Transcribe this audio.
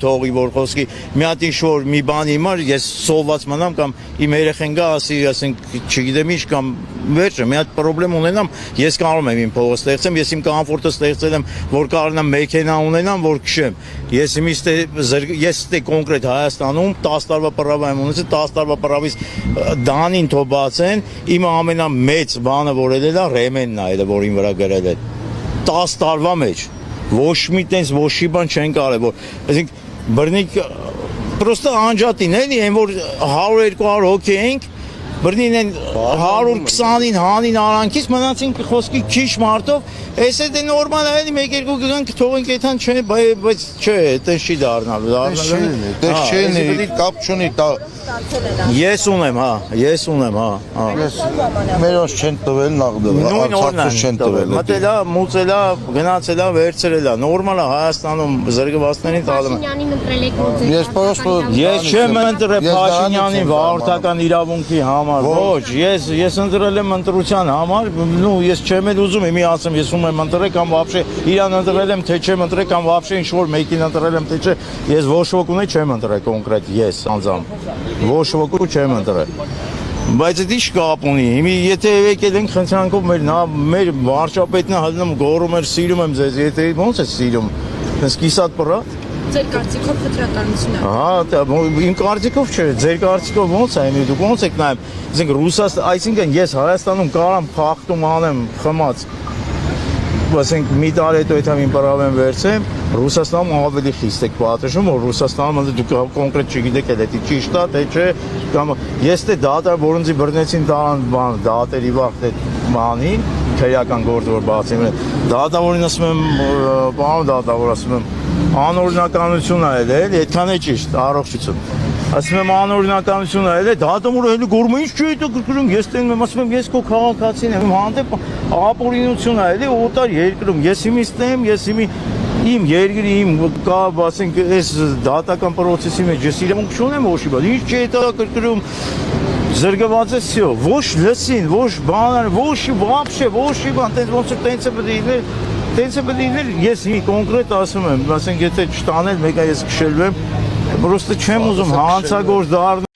թողի որ խոսքի մի հատ ինչ-որ մի բան իմար ես սովված մնամ կամ իմ երեխեն գա ասի ասենք չգիտեմ ինչ կամ վերջը մի հատ խնդրեմ ունենամ ես կարող եմ իմ փողը ստեղծեմ ես իմ կոմֆորտը ստեղծել եմ որ կարողանամ մեքենա ունենամ որ քշեմ ես կոնկրետ Հայաստանում 10 տարվա պրավա եմ ունեցել 10 տարվա պրավից դանին թող բացեն իմ ամենամեծ բանը որ ելել է ռեմենն է որ ին վրա գրել է 10 տարվա մեջ ոչ մի տենց ոչ մի բան չեն կարևոր այսինքն բռնիկ պրոստը անջատին էլի այն որ 100-200 հոգի ենք բռնին են 120-ին հանին արանքից մնացին խոսքի քիչ մարդով այս է դե նորմալ է էլի 1-2 գանք թողենք այդան չէ բայց չէ այդպես չի դառնալու դες չէ կապ չունի ես ունեմ հա մերոնց չեն տվել նախդել Արցախից չեն տվել մտելա մուծելա գնացելա վերցրելա նորմալ է Հայաստանում զրկվածներին տալու ես չեմ ընտրել Փաշինյանին վարորդական իրավունքի համար ոչ ես ընտրել եմ ընտրության համար նու ես չեմ էլ ուզում իմի ասեմ ես ում եմ ընտրել կամ вообще իրան ընտրել եմ թե չեմ ընտրել կամ вообще ինչ որ մեկին ընտրել եմ թե չէ ես ոչ ոք ունի չեմ ընտրել կոնկրետ ես անձամբ ոչ ոք չեմ ընտրել բայց դա ինչ կապ ունի հիմա եթե եկել ենք խնդրանքով մեր վարչապետն է հալնում գոռում էր սիրում եմ ձեզ եթե ոնց է սիրում ես կիսատ պրա Ձեր կարծիքով խտրականություն է։ Հա, իմ կարծիքով չէ, ձեր կարծիքով ոնց է, դուք ոնց եք նայում։ Այսինքն Ռուսաստան, այսինքն ես Հայաստանում կարամ փախտում անեմ խմած։ Ասենք մի տարի հետո եթե իմ պարավեն վերցեմ, Ռուսաստանում ավելի խիստ եք պատժում, որ Ռուսաստանում դուք կոնկրետ չգիտեք էլ դա ճիշտ է, թե չէ, կամ ես դե դատա որոնցի բռնեցին տան բան, դատերի վաղ այդ բանին, քրեական գործ որ բացում են։ Դատավորին ասում եմ, բան դատավոր ասում եմ անօրինականություն է էլ, այդքան է ճիշտ, առողջություն։ Ասում եմ անօրինականություն է էլ, դատավորը հենց գոռում է, ինչ չի դա գրում, ես տենում եմ, ասում եմ, ես քո քաղաքացին եմ, հանդեպ ապօրինություն է էլ, օտար երկրում, ես իմիստ եմ, ես իմ երկրի իմ կա, ասենք, այս դատական process-ի մեջ ես իրավունք չունեմ ոչ մի բան, ինչ չի դա գրում, զրկված է всё, ոչ լսին, ոչ բան, ոչ вообще, ոչ մի բան, տենց ոնց է տենց է պետք է լինել Տենց է պետք է լինել, ես կոնկրետ ասում եմ, ասենք եթե չտանել, մեկը ես քշելու եմ, պրոստը չեմ ուզում հանցագործ դառնալ